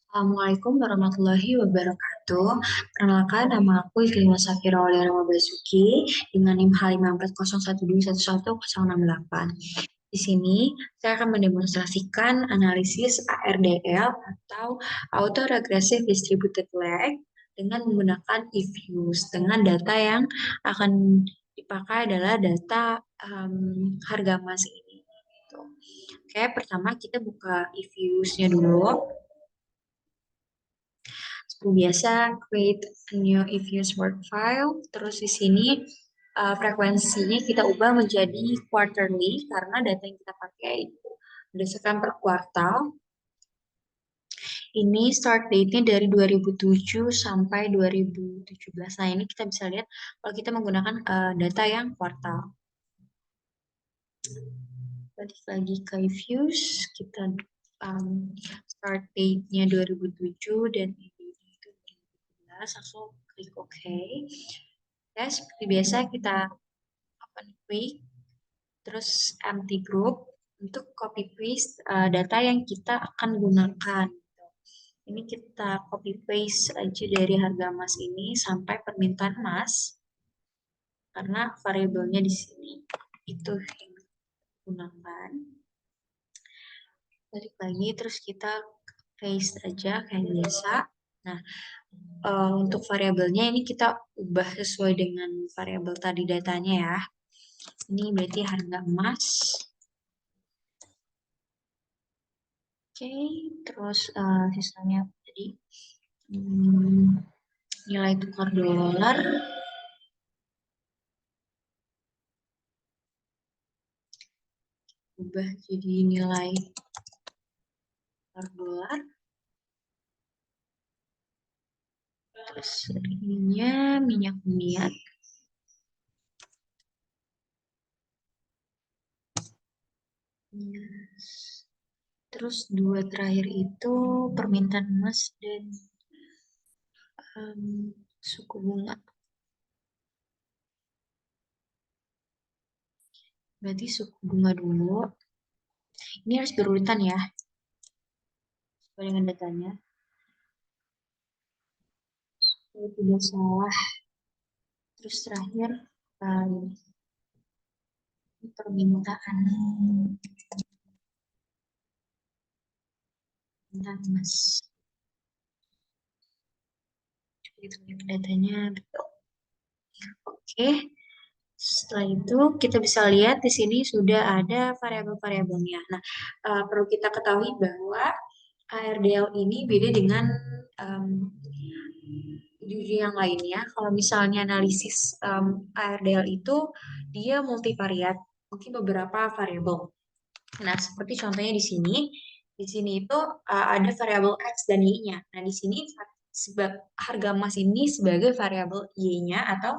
Assalamualaikum warahmatullahi wabarakatuh. Perkenalkan, nama aku Iklimah Safira Aulia Basuki dengan NIM H54012111068. Di sini, saya akan mendemonstrasikan analisis ARDL atau Autoregressive Distributed Lag dengan menggunakan eViews dengan data yang akan dipakai adalah data harga emas ini. Gitu. Oke, pertama kita buka eViews-nya dulu. Seperti biasa, create a new if-use work file. Terus di sini frekuensinya kita ubah menjadi quarterly karena data yang kita pakai itu berdasarkan per kuartal. Ini start date-nya dari 2007 sampai 2017. Nah, ini kita bisa lihat kalau kita menggunakan data yang kuartal. Balik lagi ke if-use, kita start date-nya 2007 dan ini itu 2017, langsung klik OK. Ya, seperti biasa kita open quick, terus empty group untuk copy paste data yang kita akan gunakan. Ini kita copy paste aja dari harga emas ini sampai permintaan emas, karena variabelnya di sini itu yang digunakan. Balik lagi, terus kita paste aja kayak biasa. Nah, untuk variabelnya ini kita ubah sesuai dengan variabel tadi datanya ya. Ini berarti harga emas. Oke, terus sisanya tadi nilai tukar dolar. Ubah jadi nilai tukar dolar. Terus ininya minyak dunia. Terus dua terakhir itu permintaan emas dan suku bunga. Berarti suku bunga dulu. Ini harus berurutan ya, sesuai dengan datanya. Kalau tidak salah. Terus terakhir permintaan emas. Kita lihat datanya betul. Oke. Setelah itu kita bisa lihat di sini sudah ada variabel-variabelnya. Nah, perlu kita ketahui bahwa ARDL ini beda dengan judi yang lainnya. Kalau misalnya analisis ARDL itu dia multivariat, mungkin beberapa variabel. Nah, seperti contohnya di sini. Di sini itu ada variabel X dan Y-nya. Nah, di sini harga emas ini sebagai variabel Y-nya atau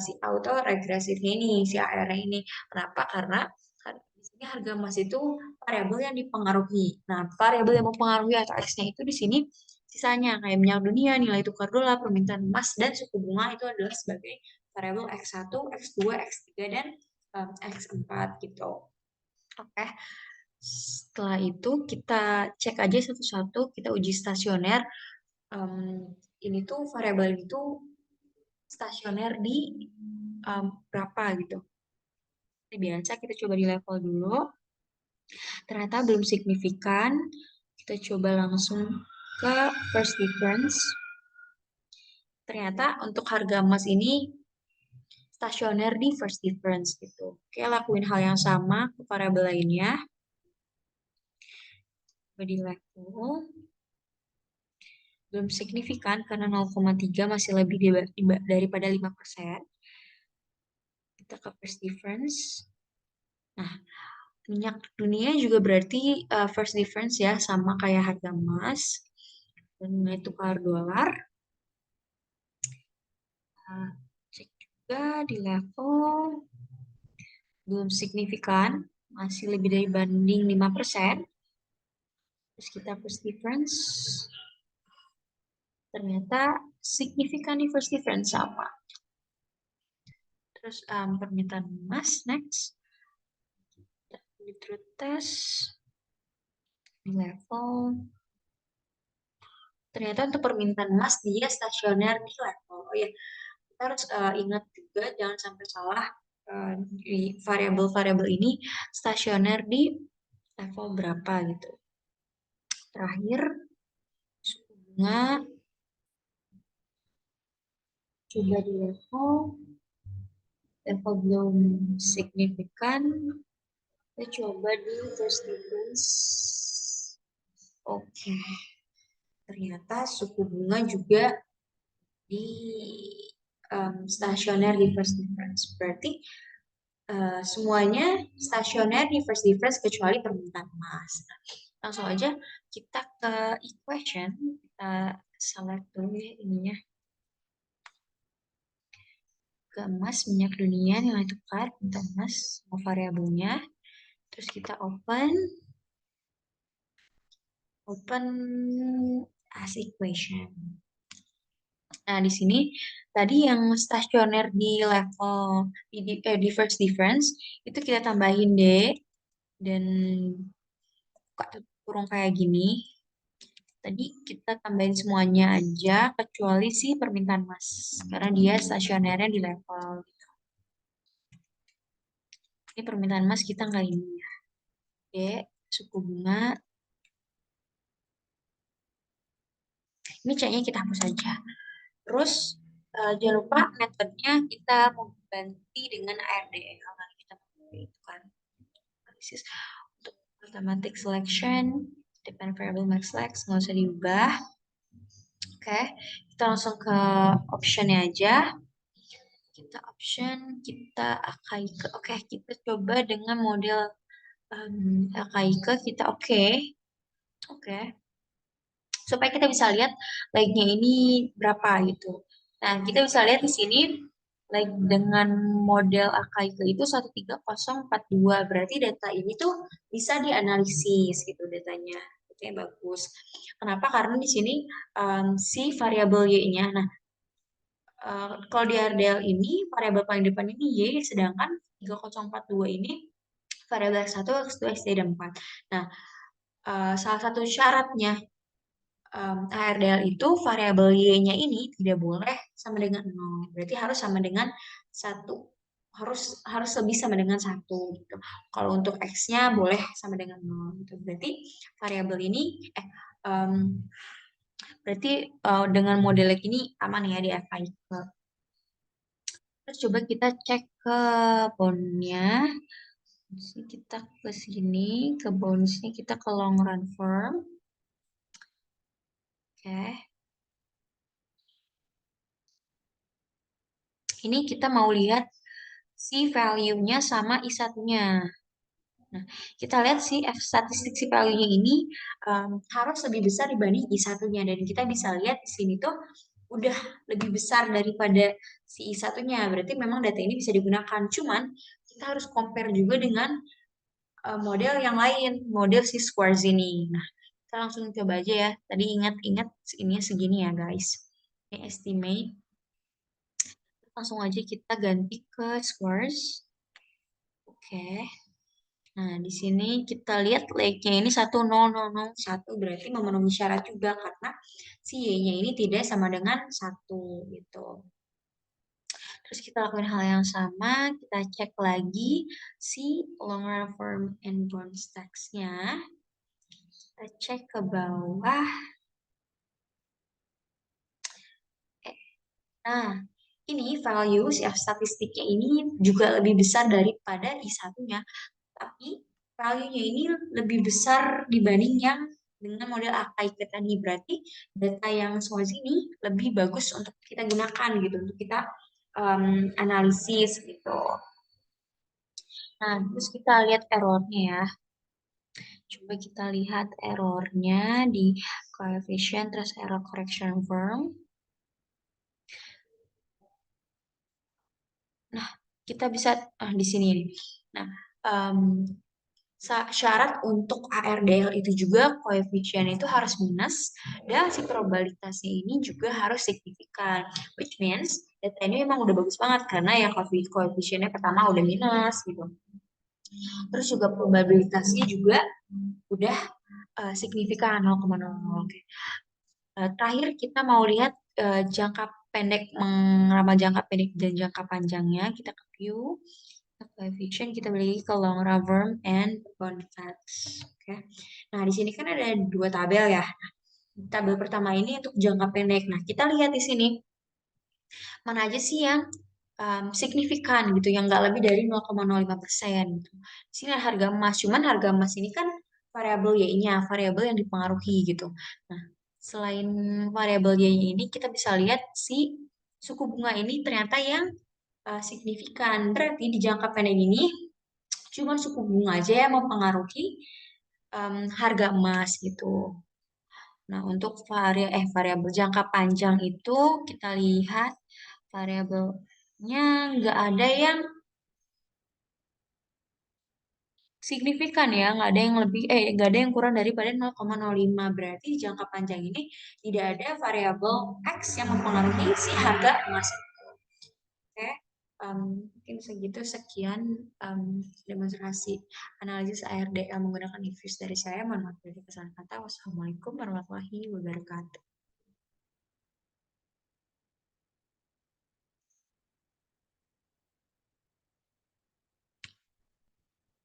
si auto regresifnya ini, si AR ini. Kenapa? Karena di sini harga emas itu variabel yang dipengaruhi. Nah, variabel yang mempengaruhi atau X-nya itu di sini sisanya kayak minyak dunia, nilai tukar dolar, permintaan emas, dan suku bunga itu adalah sebagai variabel X1, X2, X3, dan X4 gitu. Oke. Setelah itu kita cek aja satu-satu, kita uji stasioner. Ini tuh variabel itu stasioner di berapa gitu. Ini biasa kita coba di level dulu. Ternyata belum signifikan. Kita coba langsung ke first difference. Ternyata untuk harga emas ini stasioner di first difference gitu. Oke, lakuin hal yang sama ke variabel lainnya. Coba di level. Belum signifikan karena 0,3 masih lebih daripada 5%. Kita ke first difference. Nah, minyak dunia juga berarti first difference ya, sama kayak harga emas dan nilai tukar dolar. Cek juga di level belum signifikan, masih lebih dari banding 5%. Terus kita first difference. Ternyata signifikan di first difference sama. Terus permintaan emas next. Di truth test di level ternyata untuk permintaan emas dia stasioner di level. Oh ya, kita harus ingat juga jangan sampai salah di variabel-variabel ini stasioner di level berapa gitu. Terakhir, suku bunga coba di level belum signifikan. Kita coba di first difference. Oke, ternyata suku bunga juga di stasioner di first difference. Berarti semuanya stasioner di first difference kecuali permintaan emas. Nah, langsung aja kita ke equation. Kita select dulu ya ininya. Ke emas, minyak dunia, nilai tukar, permintaan emas, semua variabelnya. Terus kita open as equation. Nah, di sini tadi yang stasioner di level di first difference itu kita tambahin D dan kurung kayak gini. Tadi kita tambahin semuanya aja kecuali si permintaan emas karena dia stasionernya di level. Ini permintaan emas kita nggak ini ya. D suku bunga. Ini C-nya kita hapus saja. Terus jangan lupa metodenya kita mau ganti dengan ARDL. Nanti kita pakai itu kan. Analisis untuk automatic selection, depend variable max flex, nggak usah diubah. Oke, kita langsung ke optionnya aja. Kita option, kita Akaike. Oke, kita coba dengan model Akaike, kita oke. Supaya kita bisa lihat like-nya ini berapa gitu. Nah, kita bisa lihat di sini like dengan model Akaike itu 13042. Berarti data ini tuh bisa dianalisis gitu datanya. Oke, bagus. Kenapa? Karena di sini si variabel Y-nya. Nah, kalau di RDL ini variabel paling depan ini Y, sedangkan 3042 ini variabel X1, X2, X3, dan 4. Nah, salah satu syaratnya ARDL itu variabel Y-nya ini tidak boleh sama dengan 0. Berarti harus sama dengan 1. Harus lebih sama dengan 1 gitu. Kalau untuk X-nya boleh sama dengan 0 gitu. Berarti variabel ini um, berarti dengan model ini aman ya di FI. Terus coba kita cek ke bondnya. Kita ke sini, ke bondsnya kita ke long run firm. Oke. Ini kita mau lihat si value-nya sama I1-nya. Nah, kita lihat si statistik si value-nya ini harus lebih besar dibanding I1-nya. Dan kita bisa lihat di sini tuh udah lebih besar daripada si I1-nya. Berarti memang data ini bisa digunakan. Cuman kita harus compare juga dengan model yang lain, model si Squares ini. Nah, kita langsung coba aja ya. Tadi ingat-ingat ini segini ya guys. Ini estimate. Langsung aja kita ganti ke Squares. Oke. Nah, di sini kita lihat like-nya ini 10001 berarti memenuhi syarat juga karena si Y-nya ini tidak sama dengan 1 gitu. Terus kita lakukan hal yang sama, kita cek lagi si long run firm and bond stacks-nya. Kita cek ke bawah. Nah, ini values ya statistiknya ini juga lebih besar daripada I1-nya. Tapi value-nya ini lebih besar dibanding yang dengan model AKI tadi. Berarti data yang semua ini lebih bagus untuk kita gunakan gitu, untuk kita analisis gitu. Nah, terus kita lihat errornya ya. Coba kita lihat errornya di coefficient terus error correction firm. Nah, kita bisa di sini. Nah, syarat untuk ARDL itu juga koefisien itu harus minus dan si probabilitasnya ini juga harus signifikan, which means data ini memang udah bagus banget karena ya koefisiennya pertama udah minus gitu. Terus juga probabilitasnya juga udah signifikan 0,00. Terakhir kita mau lihat jangka pendek, meramal jangka pendek dan jangka panjangnya. Kita ke view, kita ke coefficient, kita balik ke long run verm and bond facts. Oke. Nah, di sini kan ada dua tabel ya. Tabel pertama ini untuk jangka pendek. Nah, kita lihat di sini mana aja sih yang signifikan gitu, yang nggak lebih dari 0,05% gitu. Di sini ada harga emas, cuman harga emas ini kan variabel Y-nya, variabel yang dipengaruhi gitu. Nah, selain variabel Y ini, kita bisa lihat si suku bunga ini ternyata yang signifikan. Berarti di jangka pendek ini, cuma suku bunga aja yang mempengaruhi harga emas gitu. Nah, untuk variabel jangka panjang itu kita lihat variabelnya nggak ada yang signifikan ya, nggak ada yang lebih, nggak ada yang kurang daripada 0,05. Berarti di jangka panjang ini tidak ada variabel X yang mempengaruhi si harga emas. Oke, mungkin segitu sekian demonstrasi analisis ARDL menggunakan infus dari saya. Mohon maaf dari kesalahan kata. Wassalamualaikum warahmatullahi wabarakatuh.